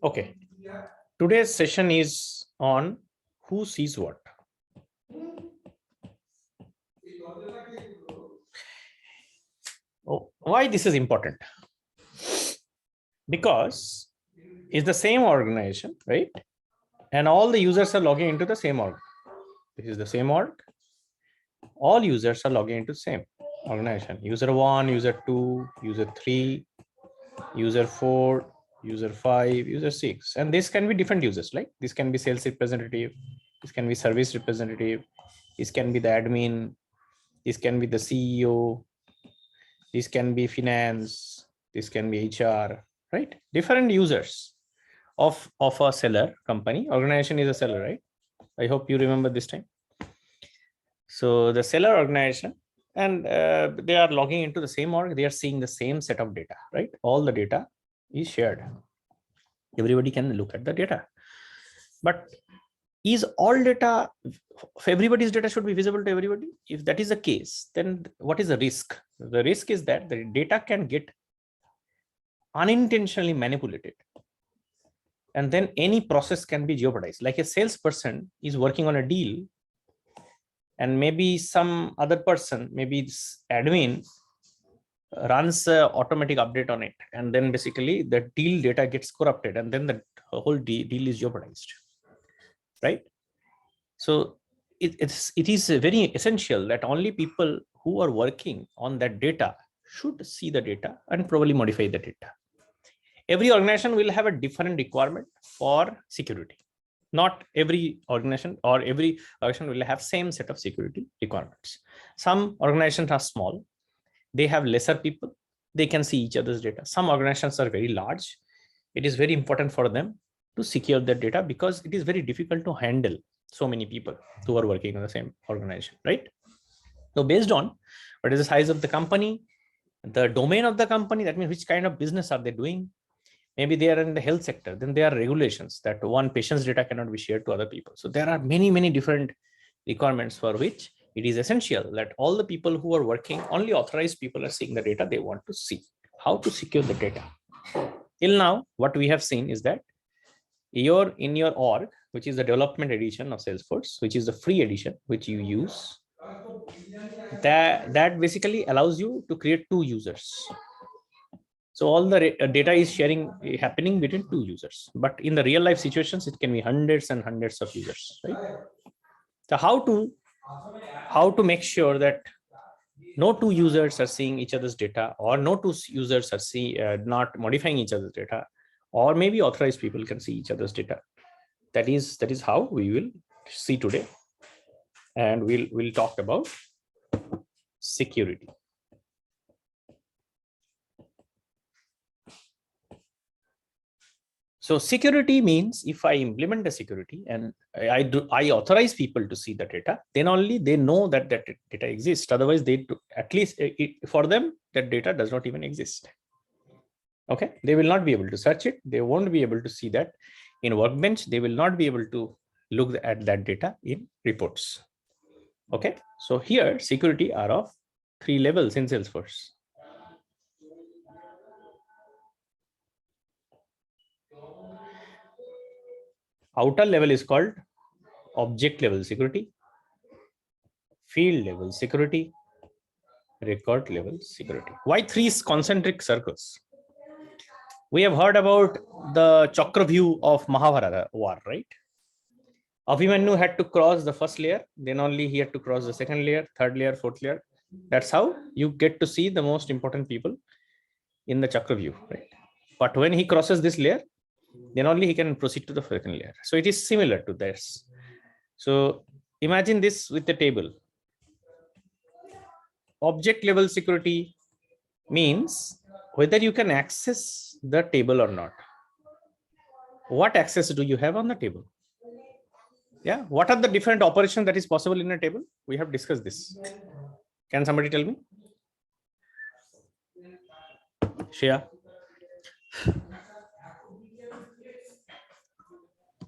Okay. Today's session is on who sees what. Oh, why this is important? Because it's the same organization, right? And all the users are logging into the same org. This is the same org. All users are logging into the same organization. User 1, user 2, user 3, user 4, user 5, user 6. And this can be different users, like this can be sales representative, this can be service representative, this can be the admin, this can be the CEO, this can be finance, this can be HR, right? Different users of a seller company. Organization is a seller, right? I hope you remember this time. So the seller organization, and they are logging into the same org. They are seeing the same set of data, right? All the data is shared. Everybody can look at the data. But is all data, everybody's data should be visible to everybody? If that is the case, then what is the risk? The risk is that the data can get unintentionally manipulated. And then any process can be jeopardized. Like a salesperson is working on a deal, and maybe some other person, maybe it's admin, runs an automatic update on it. And then basically the deal data gets corrupted, and then the whole deal is jeopardized, right? So it is very essential that only people who are working on that data should see the data and probably modify the data. Every organization will have a different requirement for security. Not every organization or every organization will have same set of security requirements. Some organizations are small, they have lesser people, they can see each other's data. Some organizations are very large. It is very important for them to secure their data because it is very difficult to handle so many people who are working on the same organization, right? So based on what is the size of the company, the domain of the company, that means which kind of business are they doing. Maybe they are in the health sector, then there are regulations that one patient's data cannot be shared to other people. So there are many different requirements for which it is essential that all the people who are working, only authorized people are seeing the data they want to see. How to secure the data? Till now, what we have seen is that in your org, which is the development edition of Salesforce, which is the free edition which you use, that basically allows you to create two users. So all the data is sharing happening between two users, but in the real life situations, it can be hundreds and hundreds of users, right? So how to make sure that no two users are seeing each other's data, or no two users are not modifying each other's data, or maybe authorized people can see each other's data. That is how we will see today, and we'll talk about security. So security means if I implement a security and I authorize people to see the data, then only they know that that data exists. Otherwise, at least for them, that data does not even exist. Okay, they will not be able to search it. They won't be able to see that in Workbench. They will not be able to look at that data in reports. Okay, so here security are of 3 levels in Salesforce. Outer level is called object level security, field level security, record level security. Why 3 concentric circles? We have heard about the Chakravyuh of Mahabharata war, right? Abhimanyu had to cross the first layer, then only he had to cross the second layer, third layer, fourth layer. That's how you get to see the most important people in the Chakravyuh, right? But when he crosses this layer, then only he can proceed to the second layer. So it is similar to this. So imagine this with the table. Object level security means whether you can access the table or not. What access do you have on the table? Yeah, what are the different operations that is possible in a table? We have discussed this. Can somebody tell me? Shreya?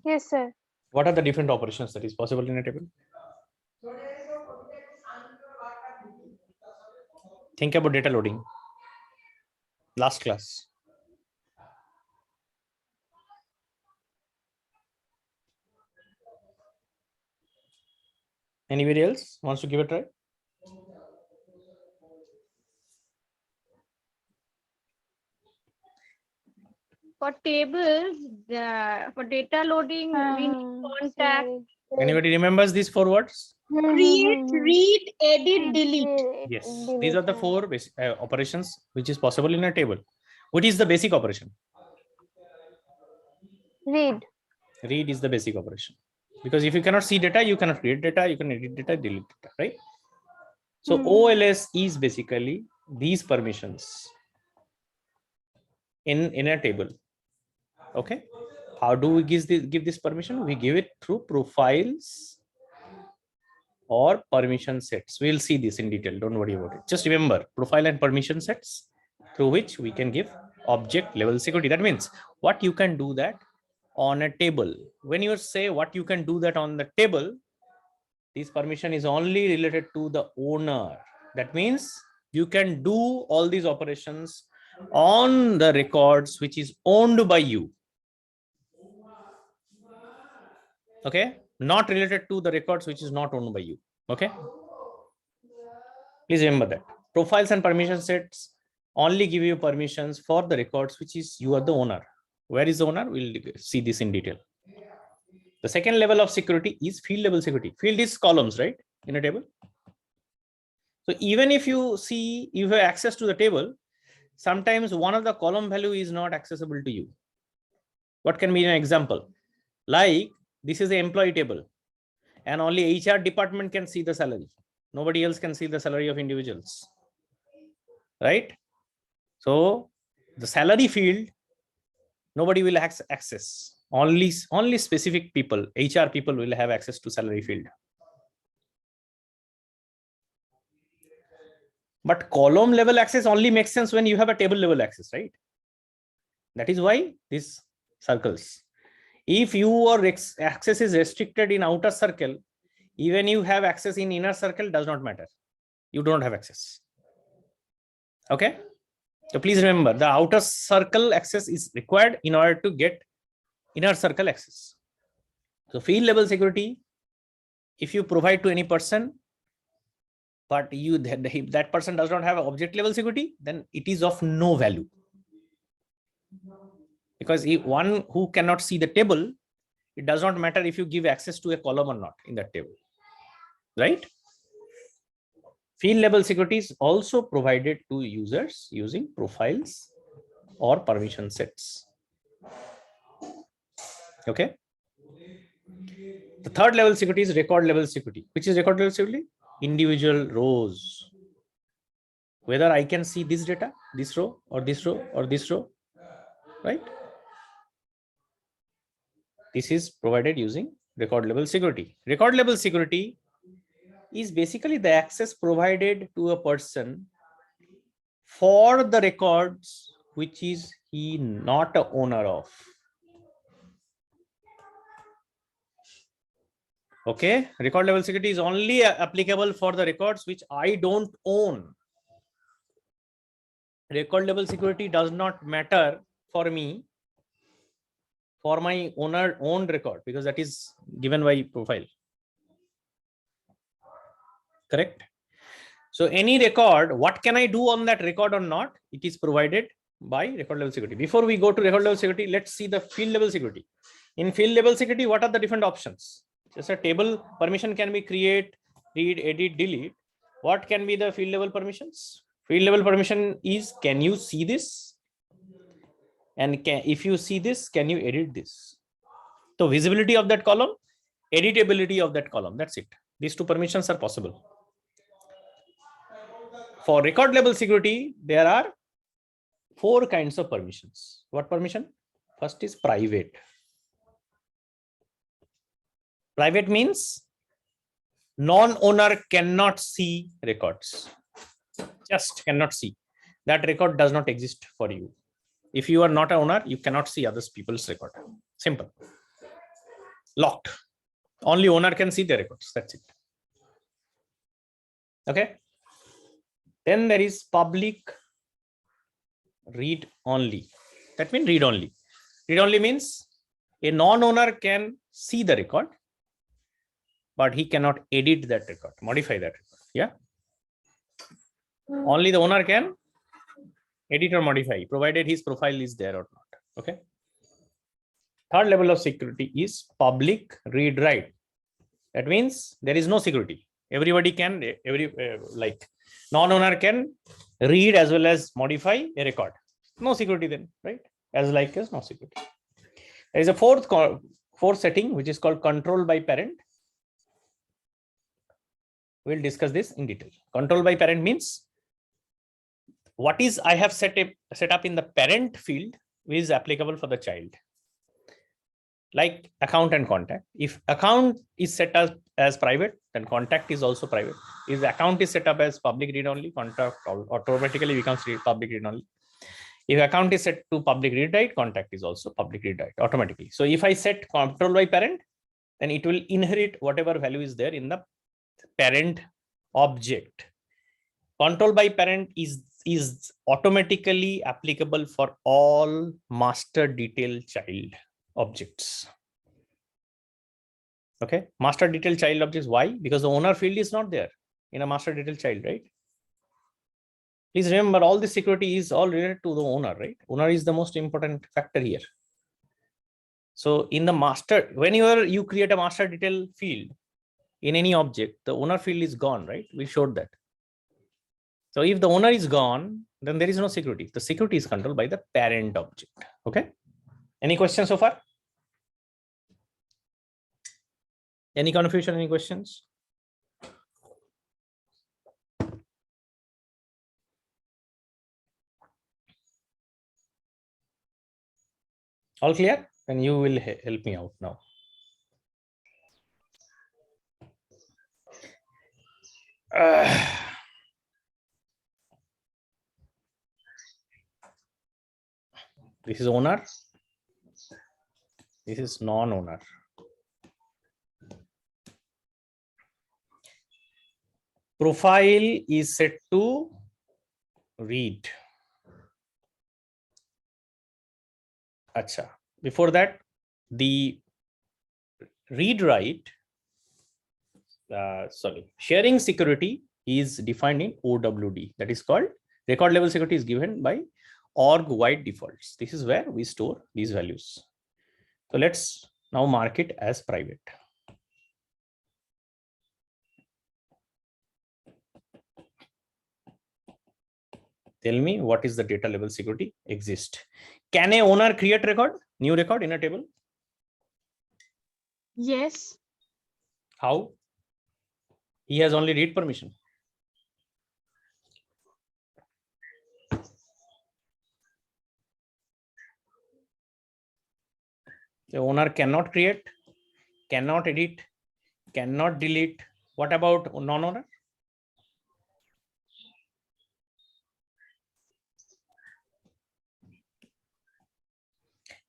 Yes, sir. What are the different operations that is possible in a table? Think about data loading. Last class. Anybody else wants to give a try? For tables, for data loading, we need contact. Anybody remembers these 4 words? Create, read, edit, delete. Yes, these are the 4 basic operations which is possible in a table. What is the basic operation? Read. Read is the basic operation, because if you cannot see data, you cannot create data, you can edit data, delete data, right? So OLS is basically these permissions in a table. Okay, how do we give this permission? We give it through profiles or permission sets. We'll see this in detail, don't worry about it. Just remember profile and permission sets through which we can give object level security. That means what you can do that on a table. When you say what you can do that on the table, this permission is only related to the owner. That means you can do all these operations on the records which is owned by you. Okay, not related to the records which is not owned by you. Okay, please remember that profiles and permission sets only give you permissions for the records which is you are the owner. Where is the owner? We'll see this in detail. The second level of security is field level security. Field is columns, right, in a table. So even if you see you have access to the table, sometimes one of the column value is not accessible to you. What can be an example? Like this is the employee table and only HR department can see the salary. Nobody else can see the salary of individuals, right? So the salary field, nobody will access. Only specific people, HR people will have access to salary field. But column level access only makes sense when you have a table level access, right? That is why these circles. If your access is restricted in outer circle, even you have access in inner circle does not matter. You don't have access. Okay. So please remember the outer circle access is required in order to get inner circle access. So field level security, if you provide to any person, but that person does not have object level security, then it is of no value. Because if one who cannot see the table, it does not matter if you give access to a column or not in that table, right? Field level security is also provided to users using profiles or permission sets. Okay. The third level security is record level security. Which is record level security? Individual rows. Whether I can see this data, this row or this row or this row, right? This is provided using record level security. Record level security is basically the access provided to a person for the records which is he not a owner of. Okay, record level security is only applicable for the records which I don't own. Record level security does not matter for me for my own record, because that is given by profile. Correct. So any record, what can I do on that record or not? It is provided by record level security. Before we go to record level security, let's see the field level security. In field level security, what are the different options? Just a table permission can be create, read, edit, delete. What can be the field level permissions? Field level permission is, can you see this? And if you see this, can you edit this? So visibility of that column, editability of that column. That's it. These two permissions are possible. For record level security, there are 4 kinds of permissions. What permission? First is private. Private means non-owner cannot see records. Just cannot see. That record does not exist for you. If you are not an owner, you cannot see other people's record. Simple. Locked. Only owner can see the records. That's it. Okay. Then there is public read only. That means read only. Read only means a non-owner can see the record, but he cannot edit that record, modify that record. Yeah. Only the owner can edit or modify, provided his profile is there or not. Okay. Third level of security is public read write. That means there is no security. Everybody can, like non-owner can read as well as modify a record. No security then, right? As no security. There is a fourth setting, which is called control by parent. We'll discuss this in detail. Control by parent means what is I have set up in the parent field is applicable for the child. Like account and contact. If account is set as private, then contact is also private. If the account is set up as public read only, contact automatically becomes public read only. If account is set to public read write, contact is also public read write automatically. So if I set control by parent, then it will inherit whatever value is there in the parent object. Control by parent is automatically applicable for all master detail child objects. Okay, master detail child objects. Why? Because the owner field is not there in a master detail child, right? Please remember, all this security is all related to the owner, right? Owner is the most important factor here. So in the master, whenever you create a master detail field in any object, the owner field is gone, right? We showed that. So if the owner is gone, then there is no security. The security is controlled by the parent object. Okay. Any questions so far? Any confusion? Any questions? All clear? Then you will help me out now. This is owner. This is non-owner. Profile is set to read. Acha. Before that, the read write, sharing security is defined in OWD. That is called record level security is given by org wide defaults. This is where we store these values. So let's now mark it as private. Tell me, what is the data level security exist? Can a owner create record, new record in a table? Yes. How? He has only read permission. The owner cannot create, cannot edit, cannot delete. What about non-owner?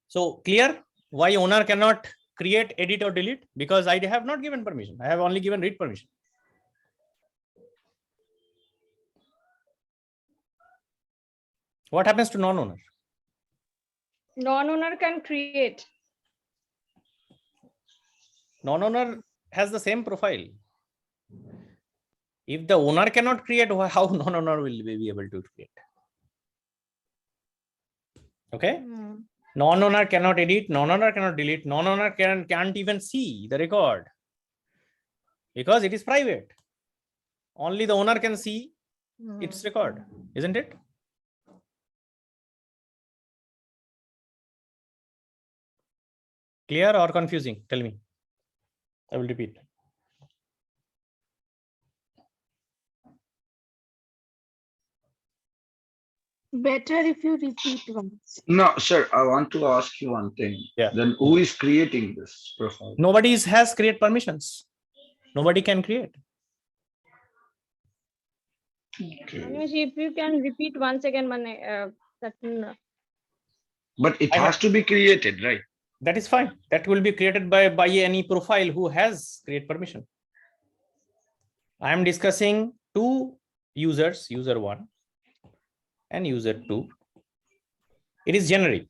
So clear why owner cannot create, edit or delete? Because I have not given permission. I have only given read permission. What happens to non-owner? Non-owner can create. Non-owner has the same profile. If the owner cannot create, how non-owner will be able to create? Okay. Non-owner cannot edit, non-owner cannot delete, non-owner can't even see the record because it is private. Only the owner can see its record, isn't it? Clear or confusing? Tell me. I will repeat. Better if you repeat once. No, sir, I want to ask you one thing. Yeah. Then who is creating this profile? Nobody has create permissions. Nobody can create. Okay. If you can repeat once again, But it has to be created, right? That is fine. That will be created by any profile who has create permission. I am discussing two users, user 1 and user 2. It is generic.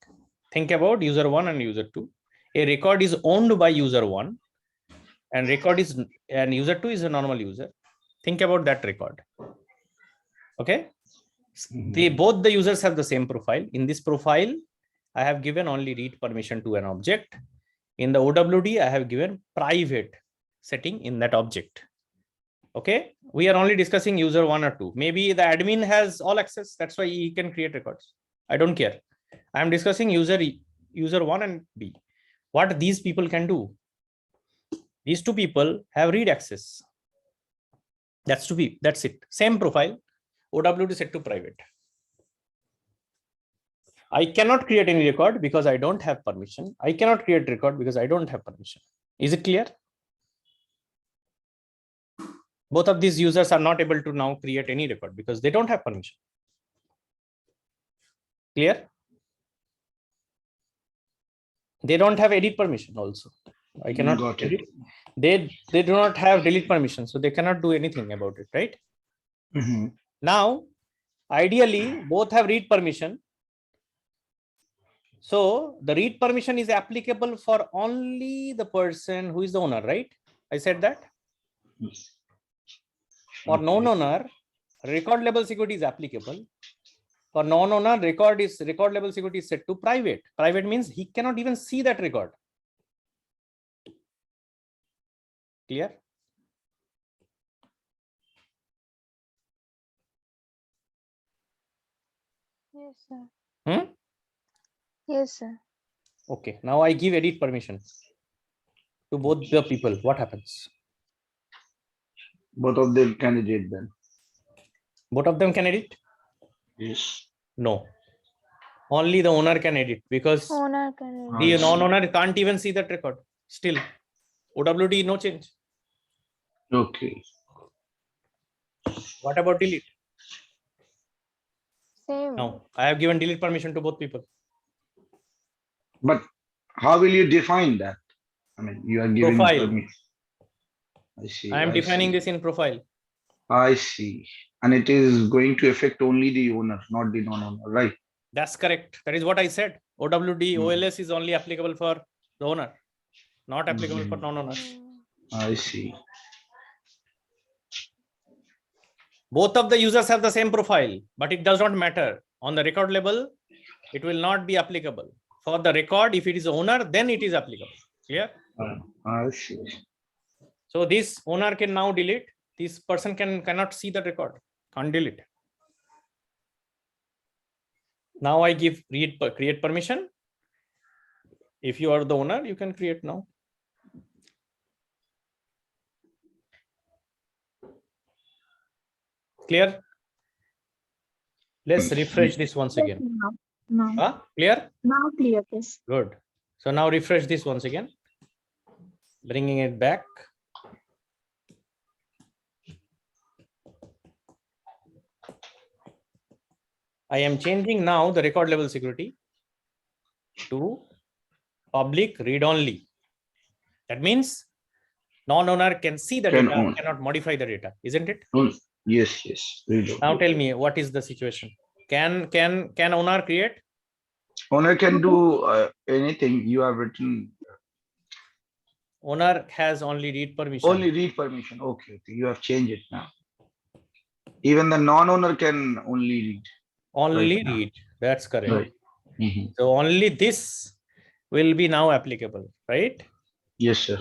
Think about user 1 and user 2. A record is owned by user 1 and user 2 is a normal user. Think about that record. Okay. Both the users have the same profile. In this profile, I have given only read permission to an object. In the OWD, I have given private setting in that object. Okay. We are only discussing user 1 or 2. Maybe the admin has all access. That's why he can create records. I don't care. I am discussing user 1 and B. What these people can do. These two people have read access. That's it. Same profile. OWD set to private. I cannot create any record because I don't have permission. I cannot create record because I don't have permission. Is it clear? Both of these users are not able to now create any record because they don't have permission. Clear? They don't have edit permission also. I cannot Got edit. it. They do not have delete permission, so they cannot do anything about it, right? Now, ideally, both have read permission. So the read permission is applicable for only the person who is the owner, right? I said that. For non-owner, record level security is applicable. For non-owner, record level security is set to private. Private means he cannot even see that record. Clear? Yes, sir. Hmm? Yes, sir. Okay. Now I give edit permission to both the people. What happens? Both of them candidate then. Both of them can edit? Yes. No. Only the owner can edit because Owner can the Yes. non-owner can't even see that record. Still, OWD, no change. Okay. What about delete? same. No, I have given delete permission to both people. But how will you define that? I mean, you are giving Profile. permission. I see. I am defining see. this in profile. I see. And it is going to affect only the owner, not the non-owner, right? That's correct. That is what I said. OWD, Hmm. OLS is only applicable for the owner, not applicable for non-owner. I see. Both of the users have the same profile, but it does not matter. On the record level, it will not be applicable. For the record, if it is owner, then it is applicable. Clear? I see. So this owner can now delete. This person cannot see the record, can't delete. Now I give create permission. If you are the owner, you can create now. Clear? Let's refresh this once again. Now Clear? clear, yes. Good. So now refresh this once again, bringing it back. I am changing now the record level security to public read only. That means non-owner can see the Can data, own. cannot modify the data, isn't it? Yes, yes. Read Now only. tell me, what is the situation? Can owner create? Owner can do anything you have written. Owner has only read permission. Only read permission. Okay, okay. You have changed it now. Even the non-owner can only read. Only Right now. read. That's correct. Right. Mhm. So only this will be now applicable, right? Yes, sir.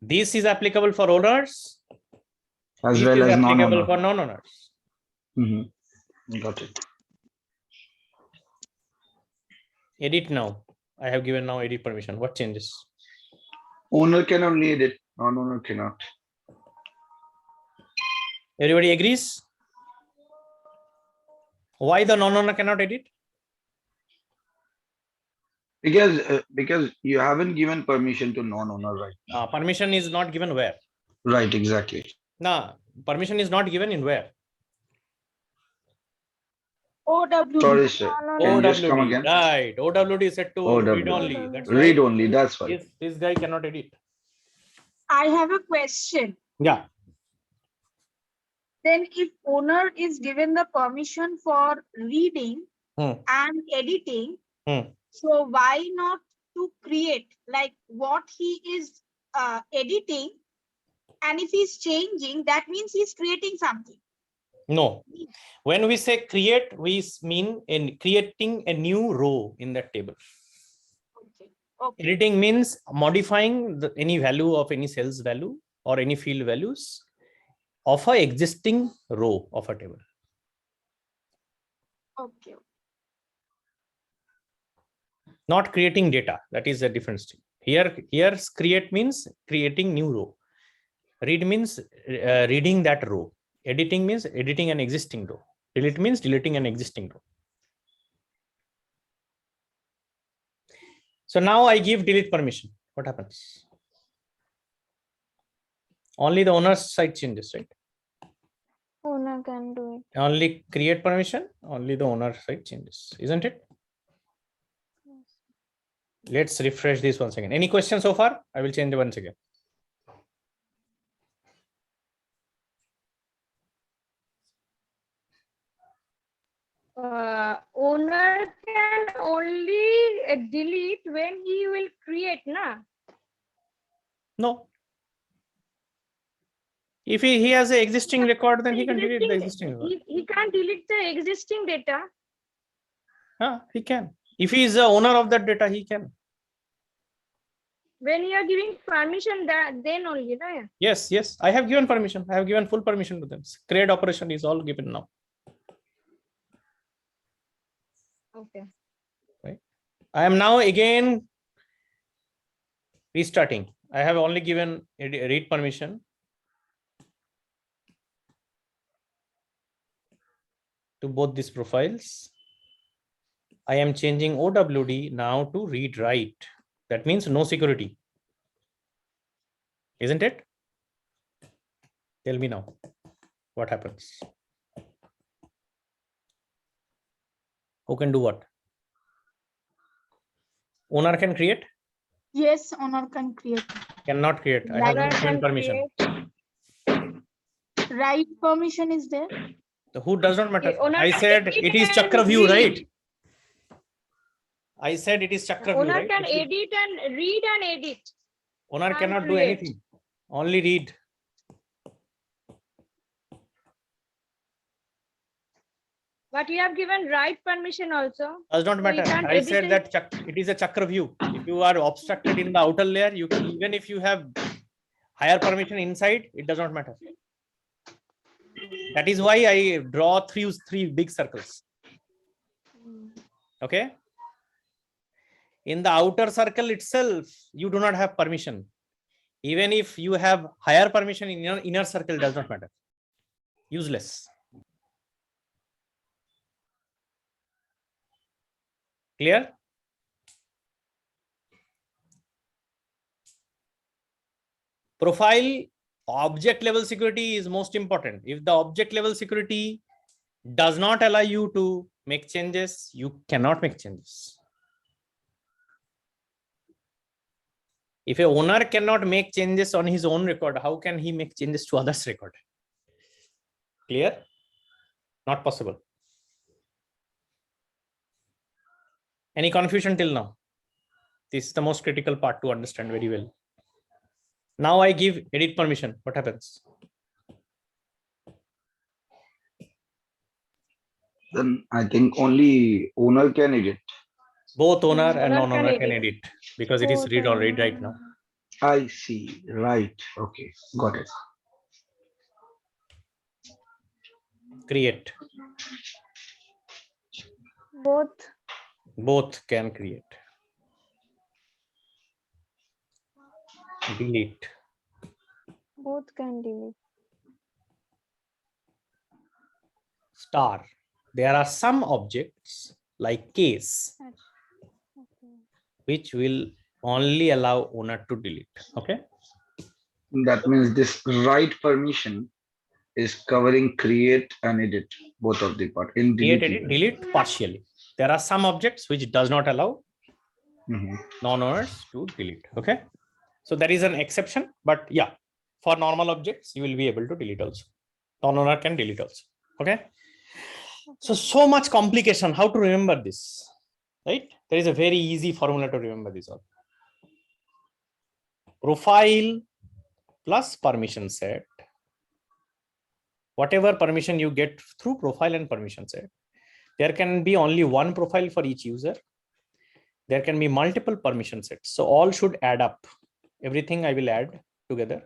This is applicable for owners. As This well is as applicable non-owner. for non-owners. Got it. Edit now. I have given now edit permission. What changes? Owner can only edit, non-owner cannot. Everybody agrees? Why the non-owner cannot edit? Because you haven't given permission to non-owner right now. Permission is not given where? Right, exactly. No, permission is not given in where? OWD. Sorry, sir. Can you just come OWD. again? Right. OWD is set to read OWD. only. That's why Read only, that's why. this guy cannot edit. I have a question. Yeah. Then if owner is given the permission for reading and editing, Hmm. so why not to create like what he is editing, and if he's changing, that means he's creating something. No. When we say create, we mean in creating a new row in that table. Okay. Okay. Editing means modifying any value of any cells value or any field values of a existing row of a table. Okay. Not creating data. That is a different thing. Here create means creating new row. Read means reading that row. Editing means editing an existing row. Delete means deleting an existing row. So now I give delete permission. What happens? Only the owner's side changes, right? Owner can do it. Only create permission, only the owner side changes, isn't it? Yes. Let's refresh this once again. Any questions so far? I will change once again. Owner can only delete when he will create, na? No. If he has an existing record, then he can delete the existing record. He can't delete the existing data. He can. If he is the owner of that data, he can. When you are giving permission, that then only, na? Yes, yes. I have given permission. I have given full permission to them. Create operation is all given now. Okay. I am now again restarting. I have only given read permission. To both these profiles. I am changing OWD now to read write. That means no security. Isn't it? Tell me now what happens. Who can do what? Owner can create? Yes, owner can create. Cannot create. I have Owner not given can permission. create. Right permission is there. So who does not matter? Okay, owner I can said edit it is and Chakra view, read. right? I said it is Chakra view, Owner right? can If you- edit and read and edit. Owner and cannot do create. anything. Only read. But you have given right permission also. Does not So you matter. can't I edit said it. that it is a Chakra view. If you are obstructed in the outer layer, you can, even if you have higher permission inside, it does not matter. That is why I draw three big circles. Okay. In the outer circle itself, you do not have permission. Even if you have higher permission in your inner circle, does not matter. Useless. Clear? Profile object level security is most important. If the object level security does not allow you to make changes, you cannot make changes. If a owner cannot make changes on his own record, how can he make changes to others' record? Clear? Not possible. Any confusion till now? This is the most critical part to understand very well. Now I give edit permission. What happens? Then I think only owner can edit. Both owner and Owner non-owner can can edit because it is Both read or read owner right and now. I see. Right. Okay. Got it. Create. both. Both can create. Delete. Both can delete. Star. There are some objects like case Okay. which will only allow owner to delete. Okay. That means this write permission is covering create and edit, both of the part in Create, deleting. edit, delete partially. There are some objects which does not allow Mhm. non-owners to delete. Okay. So there is an exception, but yeah, for normal objects, you will be able to delete also. Non-owner can delete also. Okay. So much complication. How to remember this? Right? There is a very easy formula to remember this all. profile plus permission set. Whatever permission you get through profile and permission set, there can be only one profile for each user. There can be multiple permission sets. So all should add up. Everything I will add together,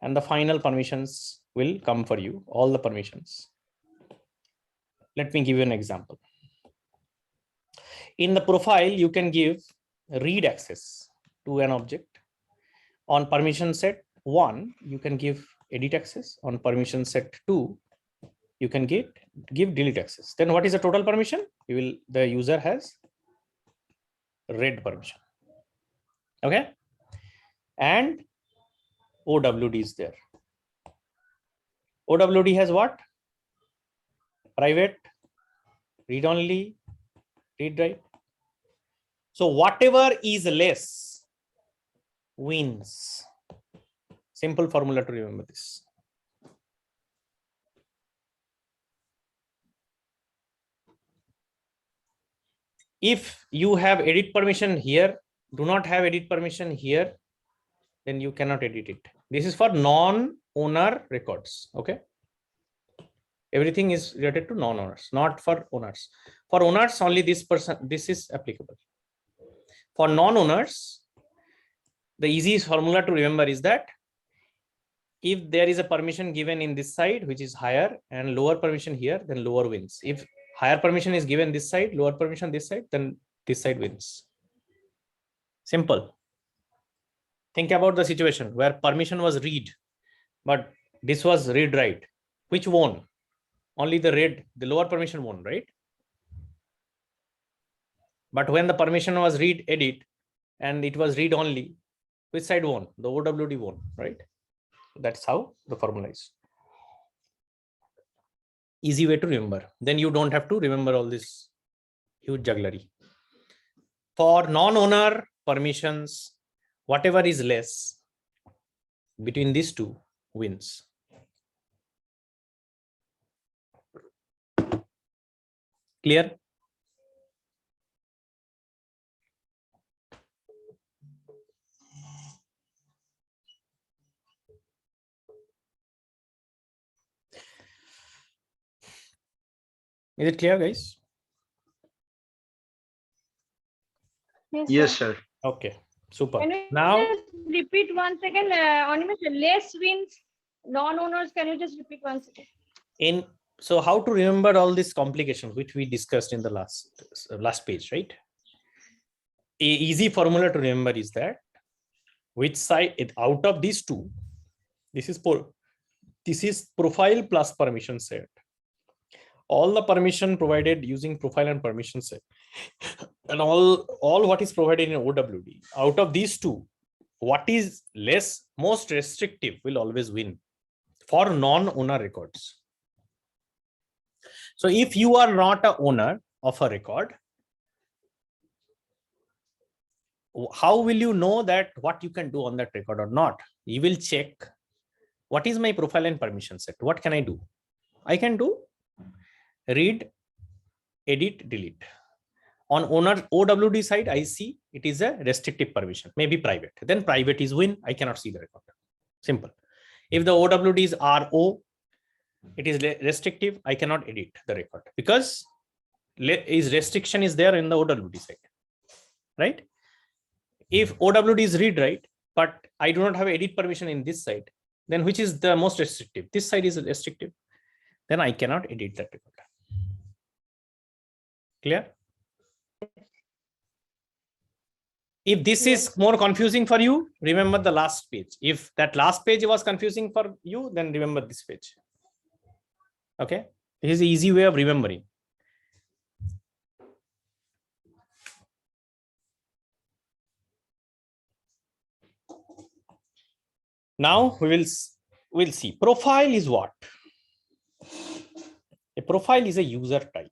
and the final permissions will come for you, all the permissions. Let me give you an example. In the profile, you can give read access to an object. On permission set 1, you can give edit access. On permission set 2, you can give delete access. Then what is the total permission? The user has read permission. Okay. And OWD is there. OWD has what? Private, read only, read write. So whatever is less wins. Simple formula to remember this. If you have edit permission here, do not have edit permission here, then you cannot edit it. This is for non-owner records. Okay. Everything is related to non-owners, not for owners. For owners, only this is applicable. For non-owners, the easiest formula to remember is that if there is a permission given in this side, which is higher, and lower permission here, then lower wins. If higher permission is given this side, lower permission this side, then this side wins. Simple. Think about the situation where permission was read, but this was read write. Which won? Only the lower permission won, right? But when the permission was read edit and it was read only, which side won? The OWD won, right? That's how the formula is. Easy way to remember. Then you don't have to remember all this huge jugglery. For non-owner permissions, whatever is less between these two wins. Clear? Is it clear, guys? Yes, sir. Okay, super. Can you Now, just repeat once again? Animesh, less wins, non-owners. Can you just repeat once again? so how to remember all these complications which we discussed in the last page, right? A easy formula to remember is that which side out of these two, this is profile plus permission set. All the permission provided using profile and permission set, and all what is provided in OWD, out of these two, what is most restrictive will always win for non-owner records. So if you are not an owner of a record, how will you know that what you can do on that record or not? You will check, what is my profile and permission set? What can I do? I can do read, edit, delete. On owner OWD side, I see it is a restrictive permission, maybe private. Then private is win. I cannot see the record. Simple. If the OWD is RO, it is restrictive. I cannot edit the record because restriction is there in the OWD side, right? If OWD is read write, but I do not have edit permission in this side, then which is the most restrictive? This side is restrictive. Then I cannot edit that record. Clear? If this is more confusing for you, remember the last page. If that last page was confusing for you, then remember this page. Okay, this is an easy way of remembering. Now we'll see. Profile is what? A profile is a user type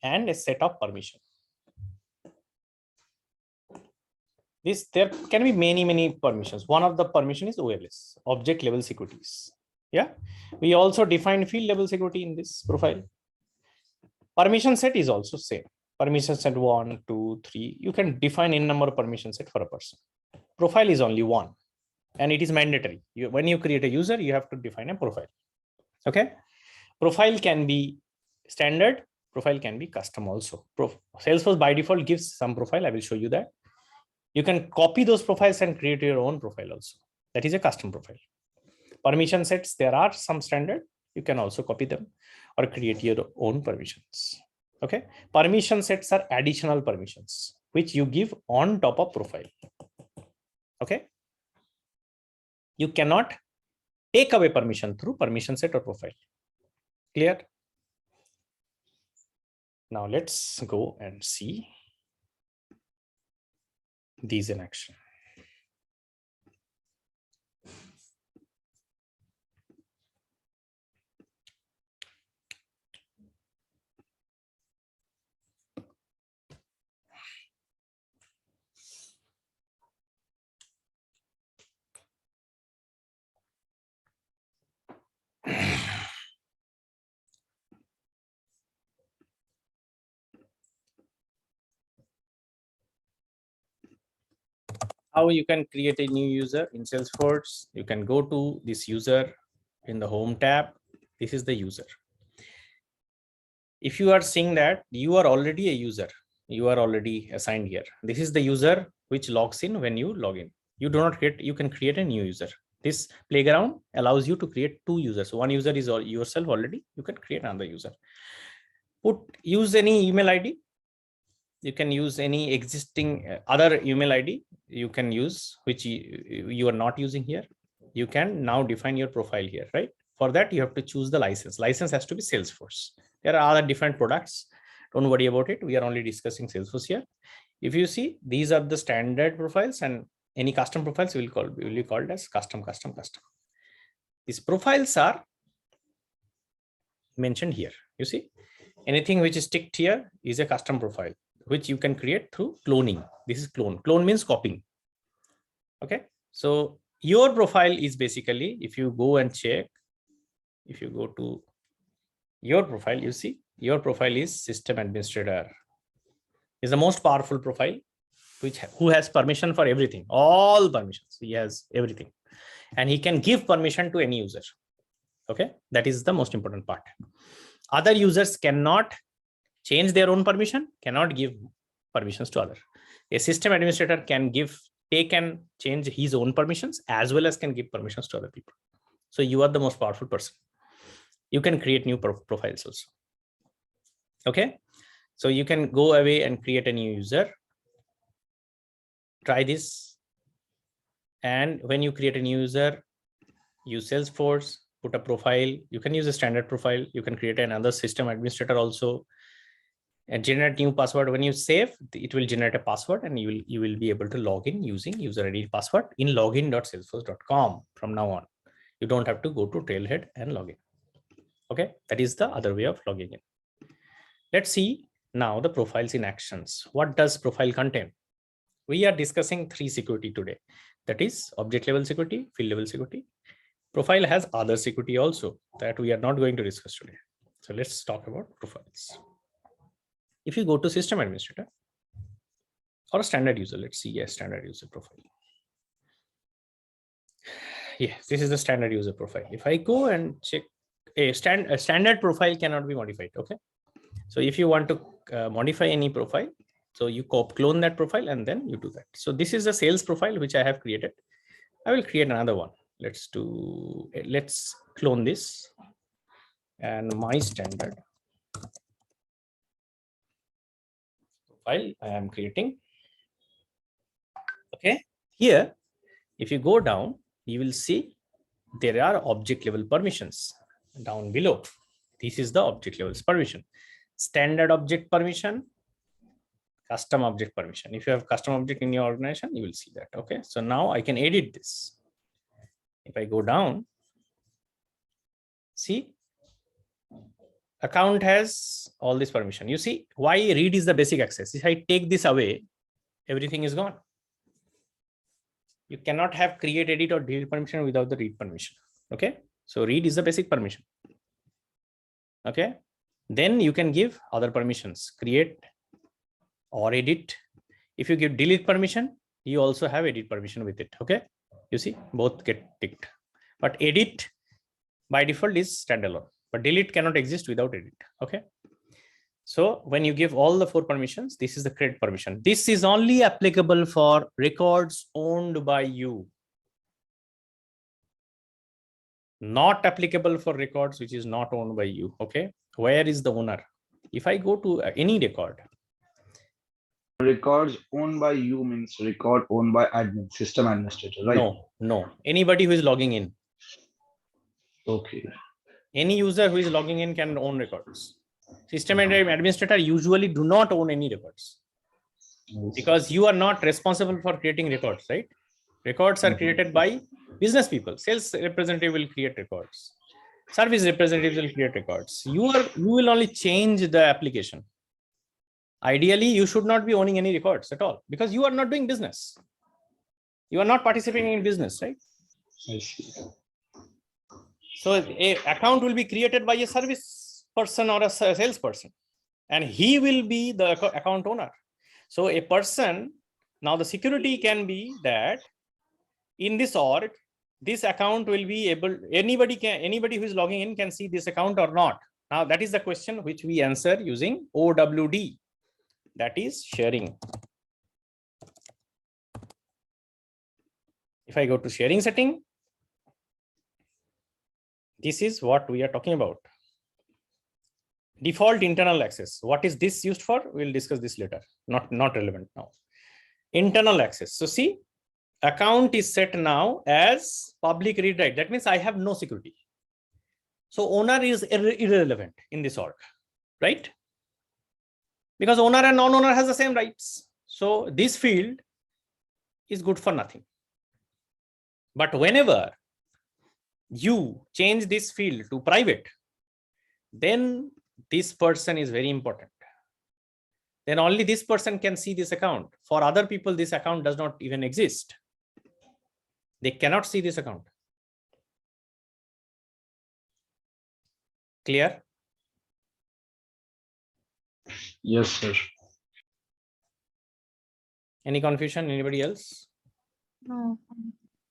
and a set of permission. There can be many permissions. One of the permission is OLS, object level securities. Yeah, we also defined field level security in this profile. Permission set is also same. Permission set 1, 2, 3. You can define n number of permission set for a person. profile is only one, and it is mandatory. When you create a user, you have to define a profile. Okay, profile can be standard, profile can be custom also. Salesforce by default gives some profile. I will show you that. You can copy those profiles and create your own profile also. That is a custom profile. Permission sets, there are some standard. You can also copy them or create your own permissions. Okay, permission sets are additional permissions which you give on top of profile. Okay, you cannot take away permission through permission set or profile. Clear? Now let's go and see these in action. How you can create a new user in Salesforce? You can go to this user in the home tab. This is the user. If you are seeing that you are already a user, you are already assigned here. This is the user which logs in when you log in. You do not create, you can create a new user. This playground allows you to create two users. One user is yourself already. You can create another user. Use any email ID. You can use any existing other email ID you can use, which you are not using here. You can now define your profile here, right? For that, you have to choose the license. License has to be Salesforce. There are other different products. Don't worry about it. We are only discussing Salesforce here. If you see, these are the standard profiles, and any custom profiles will be called as custom. These profiles are mentioned here. You see, anything which is ticked here is a custom profile, which you can create through cloning. This is clone. Clone means copying. Okay. So your profile is basically, if you go and check, if you go to your profile, you see your profile is system administrator. Is the most powerful profile, who has permission for everything, all permissions. He has everything, and he can give permission to any user. Okay. That is the most important part. Other users cannot change their own permission, cannot give permissions to other. A system administrator can take and change his own permissions as well as can give permissions to other people. So you are the most powerful person. You can create new profiles also. Okay. So you can go away and create a new user. Try this. And when you create a new user, use Salesforce, put a profile. You can use a standard profile. You can create another system administrator also, and generate new password. When you save, it will generate a password, and you will be able to log in using user ID password in login.salesforce.com from now on. You don't have to go to Trailhead and log in. Okay, that is the other way of logging in. Let's see now the profiles in actions. What does profile contain? We are discussing 3 security today. That is object level security, field level security. Profile has other security also that we are not going to discuss today. So let's talk about profiles. If you go to system administrator or a standard user, let's see a standard user profile. Yes, this is the standard user profile. If I go and check, a standard profile cannot be modified. Okay. So if you want to modify any profile, so you clone that profile and then you do that. So this is a sales profile which I have created. I will create another one. Let's clone this, and my standard profile I am creating. Okay. Here, if you go down, you will see there are object level permissions down below. This is the object levels permission. Standard object permission, custom object permission. If you have custom object in your organization, you will see that. Okay. So now I can edit this. If I go down, see, account has all this permission. You see why read is the basic access. If I take this away, everything is gone. You cannot have create, edit, or delete permission without the read permission. Okay. So read is the basic permission. Okay. Then you can give other permissions, create or edit. If you give delete permission, you also have edit permission with it. Okay, you see both get ticked, but edit by default is standalone, but delete cannot exist without edit. Okay, so when you give all the 4 permissions, this is the create permission. This is only applicable for records owned by you, not applicable for records which is not owned by you. Okay, where is the owner? If I go to any record, Records owned by you means record owned by admin, system administrator, right? no, anybody who is logging in, Okay. any user who is logging in can own records. System administrator usually do not own any records, because you are not responsible for creating records, right? Records are created by business people. Sales representative will create records. Service representatives will create records. You will only change the application. Ideally, you should not be owning any records at all, because you are not doing business. You are not participating in business, right? I see. So a account will be created by a service person or a salesperson, and he will be the account owner. So a person, now the security can be that in this org, this account will be able, anybody who is logging in can see this account or not. Now that is the question which we answer using OWD, that is sharing. If I go to sharing setting, this is what we are talking about. Default internal access. What is this used for? We'll discuss this later. Not relevant now. Internal access. So see, account is set now as public read write. That means I have no security. So owner is irrelevant in this org, right? Because owner and non-owner has the same rights. So this field is good for nothing. But whenever you change this field to private, then this person is very important. Then only this person can see this account. For other people, this account does not even exist. They cannot see this account. Clear? Yes, sir. Any confusion? Anybody else? No.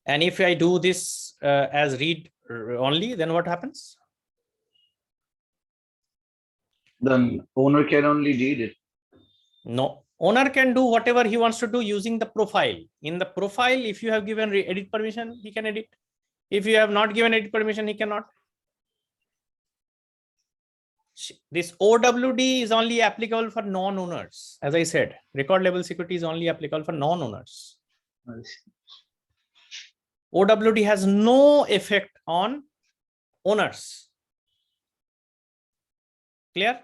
And if I do this as read only, then what happens? Then owner can only read it. No, owner can do whatever he wants to do using the profile. In the profile, if you have given edit permission, he can edit. If you have not given edit permission, he cannot. This OWD is only applicable for non-owners. As I said, record level security is only applicable for non-owners. I see. OWD has no effect on owners. Clear?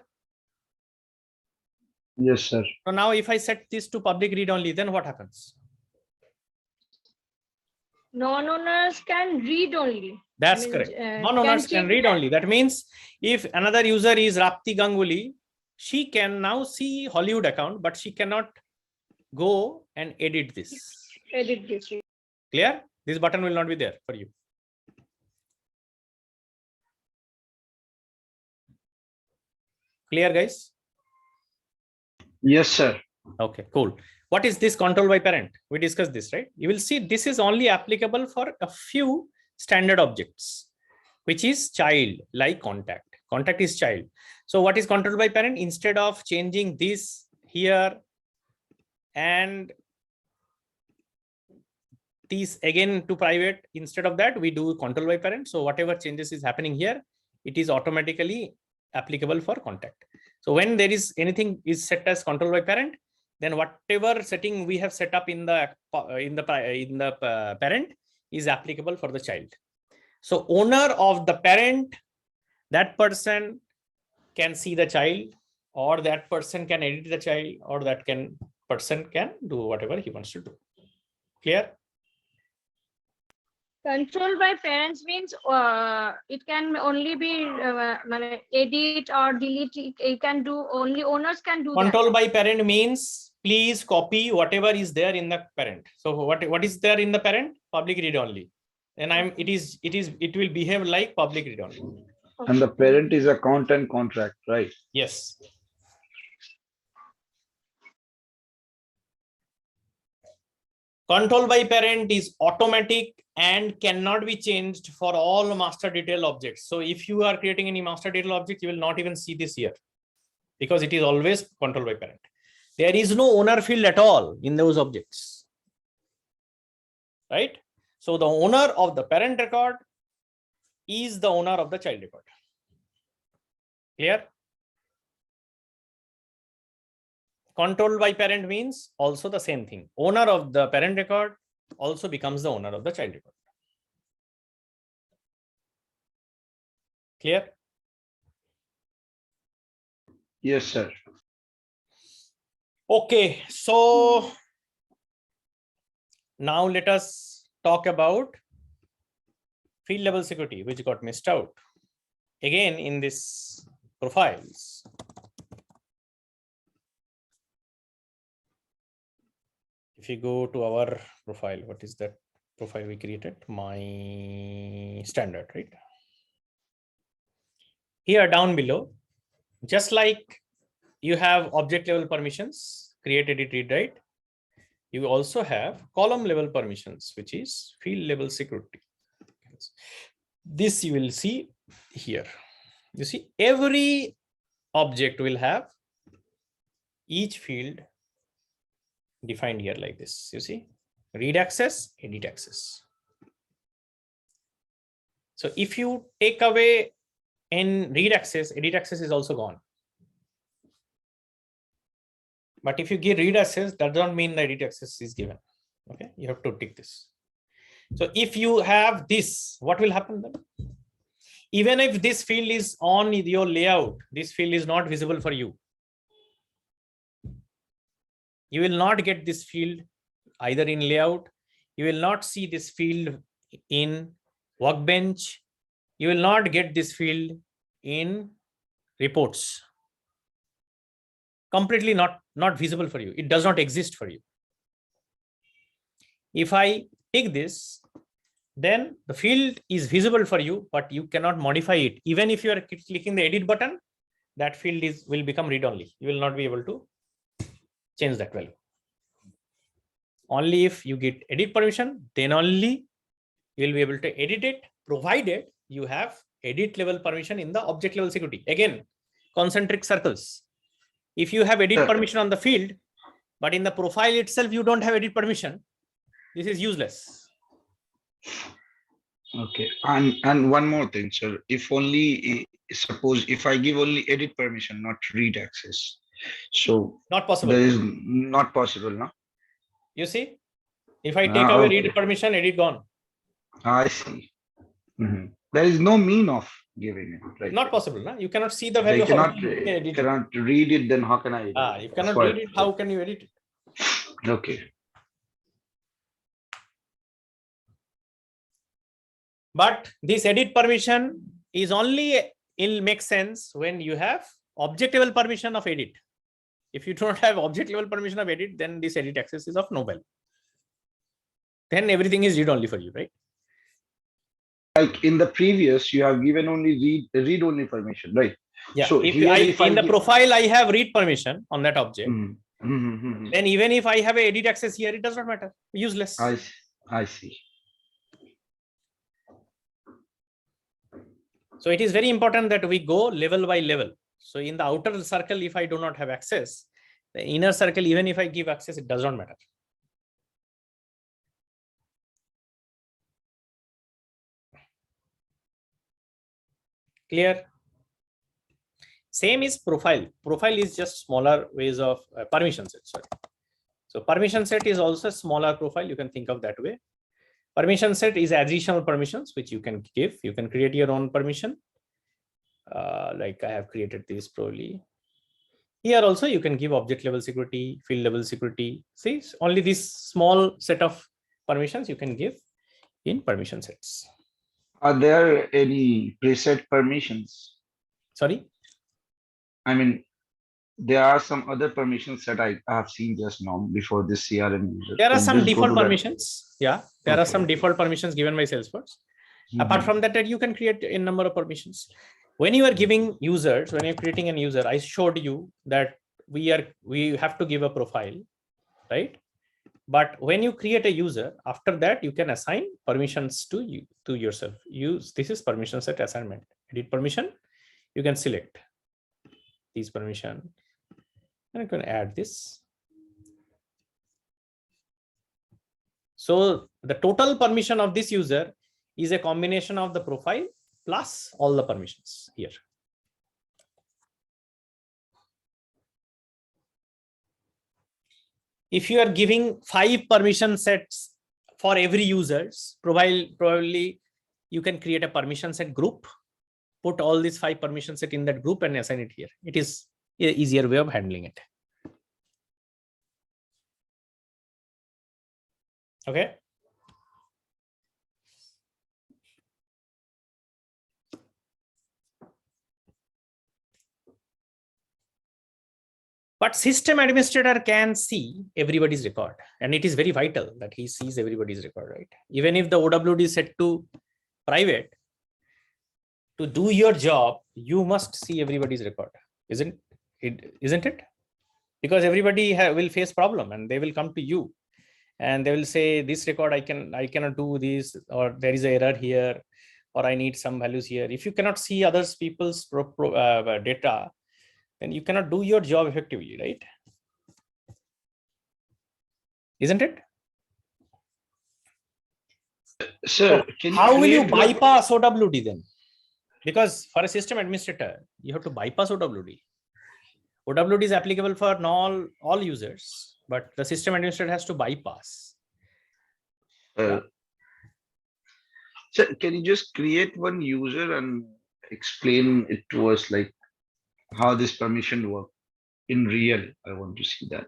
Yes, sir. So now if I set this to public read only, then what happens? Non-owners can read only. That's I mean, correct. can Non-owners can change read that. only. That means if another user is Rapti Ganguly, she can now see Hollywood account, but she cannot go and edit this. Edit this. Clear? This button will not be there for you. Clear, guys? Yes, sir. Okay, cool. What is this control by parent? We discussed this, right? You will see this is only applicable for a few standard objects, which is child, like contact. Contact is child. So what is control by parent? Instead of changing this here and these again to private, instead of that, we do control by parent. So whatever changes is happening here, it is automatically applicable for contact. So when there is anything is set as control by parent, then whatever setting we have set up in the parent is applicable for the child. So owner of the parent, that person can see the child, or that person can edit the child, or that person can do whatever he wants to do. Clear? Control by parents means it can only be edit or delete. It can do only owners can do Control that. by parent means please copy whatever is there in the parent. So what is there in the parent? Public read only. And it will behave like public read only. And the parent is account and contract, right? Yes. Control by parent is automatic and cannot be changed for all master detail objects. So if you are creating any master detail object, you will not even see this here because it is always controlled by parent. There is no owner field at all in those objects, right? So the owner of the parent record is the owner of the child record. Clear? Controlled by parent means also the same thing. Owner of the parent record also becomes the owner of the child record. Clear? Yes, sir. Okay, so now let us talk about field level security, which got missed out. Again, in this profiles. If you go to our profile, what is that profile we created? My standard, right? Here down below, just like you have object level permissions, create, edit, read, write, you also have column level permissions, which is field level security. This you will see here. You see, every object will have each field defined here like this. You see, read access, edit access. So if you take away in read access, edit access is also gone. But if you give read access, that doesn't mean that edit access is given. Okay, you have to tick this. So if you have this, what will happen then? Even if this field is on your layout, this field is not visible for you. You will not get this field either in layout. You will not see this field in workbench. You will not get this field in reports. Completely not visible for you. It does not exist for you. If I take this, then the field is visible for you, but you cannot modify it. Even if you are clicking the edit button, that field will become read only. You will not be able to change that value. Only if you get edit permission, then only you will be able to edit it, provided you have edit level permission in the object level security. Again, concentric circles. If you have edit permission on the field, but in the profile itself, you don't have edit permission, this is useless. Okay, and one more thing, sir. If only, suppose if I give only edit permission, not read access, so Not possible. there is not possible, no? You see, if I take away Okay. read permission, edit gone. I see. There is no mean of giving it, right? Not possible. No? You cannot see the If value. I cannot, How you can edit it? cannot read it, then how can I? edit it? You cannot That's read it. How can you edit it? Okay. But this edit permission is only, it'll make sense when you have object level permission of edit. If you don't have object level permission of edit, then this edit access is of no value. Then everything is read only for you, right? Like in the previous, you have given only read only permission, right? Yeah. So if here I if I in the give- profile, I have read permission on that object. Mhm. Then even if I have a edit access here, it does not matter. Useless. I see. So it is very important that we go level by level. So in the outer circle, if I do not have access, the inner circle, even if I give access, it does not matter. Clear? Same is profile. Profile is just smaller ways of permission set. Sorry. So permission set is also a smaller profile. You can think of that way. Permission set is additional permissions which you can give. You can create your own permission. Like I have created this probably. Here also you can give object level security, field level security. See, only this small set of permissions you can give in permission sets. Are there any preset permissions? Sorry. I mean, there are some other permissions that I have seen just now before this CRM. There are Can some just go default to that? permissions. Yeah, there are some Okay. default permissions given by Salesforce. Mhm. Apart from that, you can create a number of permissions. When you are giving users, when you're creating a user, I showed you that we have to give a profile, right? But when you create a user, after that, you can assign permissions to you, to yourself. This is permission set assignment. Edit permission, you can select these permission, and you can add this. So the total permission of this user is a combination of the profile plus all the permissions here. If you are giving 5 permission sets for every users, probably you can create a permission set group, put all these 5 permission set in that group and assign it here. It is an easier way of handling it. Okay. But system administrator can see everybody's record, and it is very vital that he sees everybody's record, right? Even if the OWD is set to private, to do your job, you must see everybody's record, isn't it? Because everybody will face problem, and they will come to you, and they will say, this record I cannot do this, or there is an error here, or I need some values here. If you cannot see others people's data, then you cannot do your job effectively, right? Isn't it? Sir, So can how will you create one- bypass OWD then? Because for a system administrator, you have to bypass OWD. OWD is applicable for all users, but the system administrator has to bypass. Sir, can you just create one user and explain it to us, like how this permission work in real? I want to see that,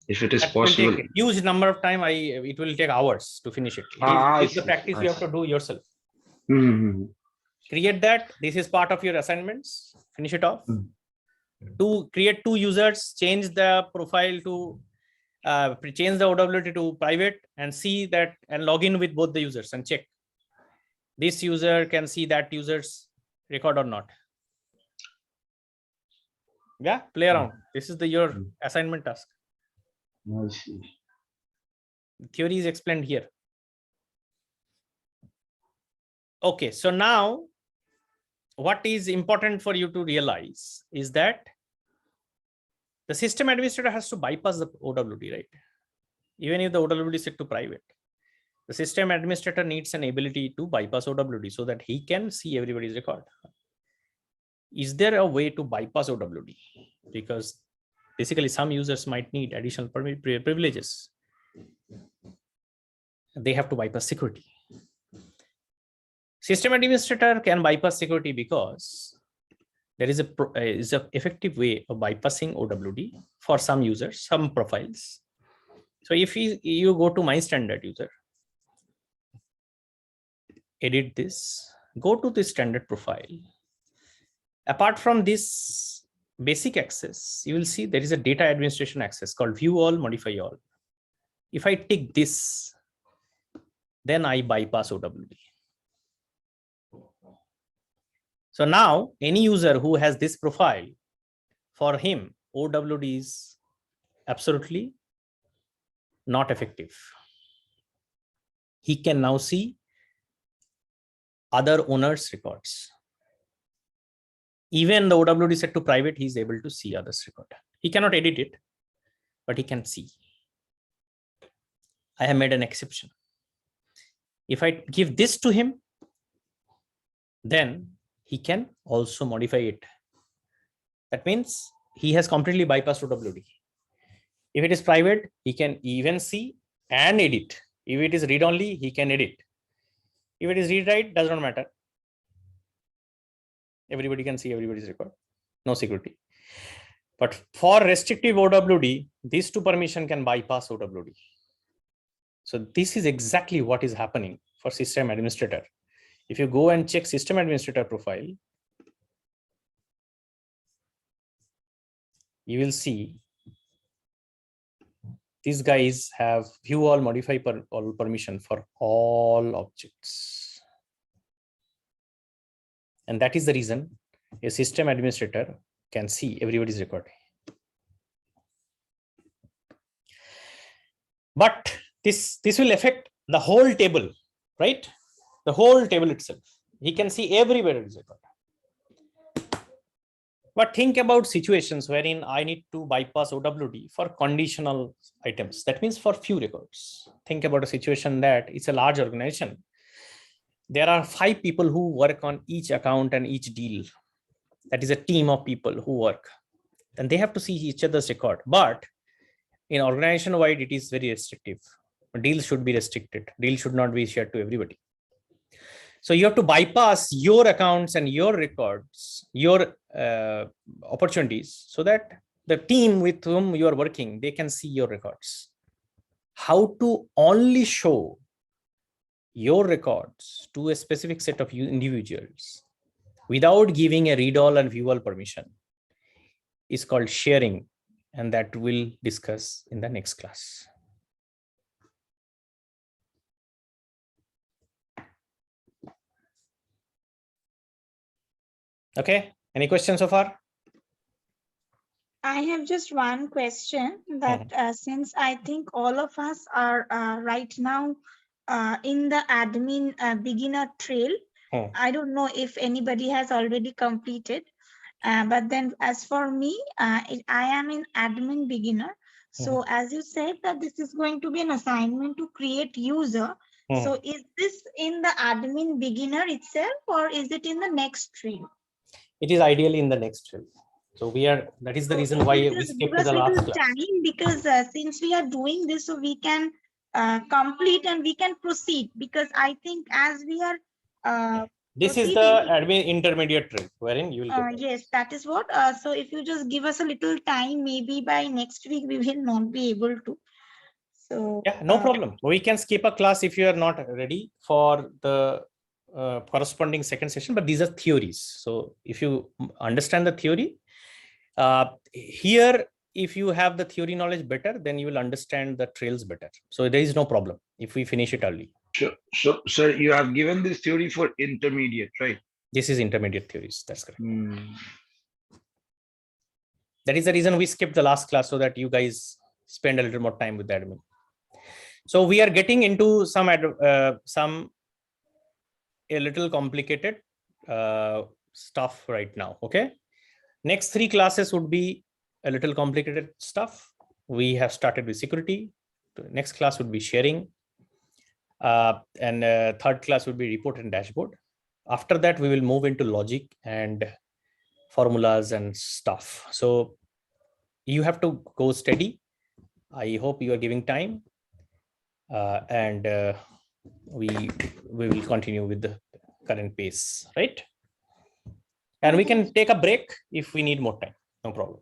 if it is That will possible. take a huge number of time. It will take hours to finish it. I It's the see, practice I you have to see. do yourself. Mhm. Create that. This is part of your assignments. Finish it off. Mm. To create 2 users, change the profile to change the OWD to private, and see that, and log in with both the users and check this user can see that user's record or not. Yeah, play around. This is your Mm. assignment task. I see. Theory is explained here. Okay, so now what is important for you to realize is that the system administrator has to bypass the OWD, right? Even if the OWD is set to private, the system administrator needs an ability to bypass OWD so that he can see everybody's record. Is there a way to bypass OWD? Because basically some users might need additional privileges. They have to bypass security. System administrator can bypass security because there is a effective way of bypassing OWD for some users, some profiles. So if you go to my standard user, edit this, go to the standard profile. Apart from this basic access, you will see there is a data administration access called view all, modify all. If I tick this, then I bypass OWD. So now any user who has this profile, for him, OWD is absolutely not effective. He can now see other owners' records. Even the OWD is set to private, he is able to see others' record. He cannot edit it, but he can see. I have made an exception. If I give this to him, then he can also modify it. That means he has completely bypassed OWD. If it is private, he can even see and edit. If it is read-only, he can edit. If it is read-write, does not matter. Everybody can see everybody's record. No security. But for restrictive OWD, these 2 permissions can bypass OWD. So this is exactly what is happening for system administrator. If you go and check system administrator profile, you will see these guys have view all, modify all permission for all objects. And that is the reason a system administrator can see everybody's record. But this will affect the whole table, right? The whole table itself. He can see everywhere it is record. But think about situations wherein I need to bypass OWD for conditional items. That means for few records. Think about a situation that it's a large organization. There are 5 people who work on each account and each deal. That is a team of people who work. And they have to see each other's record. But in organization wide, it is very restrictive. Deals should be restricted. Deals should not be shared to everybody. So you have to bypass your accounts and your records, your opportunities, so that the team with whom you are working, they can see your records. How to only show your records to a specific set of individuals without giving a read all and view all permission is called sharing, and that we'll discuss in the next class. Okay, any questions so far? I have just one question that since I think all of us are right now in the admin beginner trail, I don't know if anybody has already completed, but then as for me, I am in admin beginner. So as you said that this is going to be an assignment to create user. So is this in the admin beginner itself, or is it in the next trail? It is ideally in the next trail. So that is the reason why we skipped the last class. Time, because since we are doing this, so we can complete and we can proceed, because I think as we are this is the admin intermediate trail wherein you will get yes, that is what. So if you just give us a little time, maybe by next week we will not be able to. So yeah, no problem. We can skip a class if you are not ready for the corresponding second session, but these are theories. So if you understand the theory, here, if you have the theory knowledge better, then you will understand the trails better. So there is no problem if we finish it early. So, sir, you have given this theory for intermediate, right? This is intermediate theories. That's correct. That is the reason we skipped the last class, so that you guys spend a little more time with the admin. So we are getting into some a little complicated stuff right now. Okay. Next 3 classes would be a little complicated stuff. We have started with security. The next class would be sharing. And third class would be report and dashboard. After that, we will move into logic and formulas and stuff. So you have to go steady. I hope you are giving time. And we will continue with the current pace, right? And we can take a break if we need more time. No problem.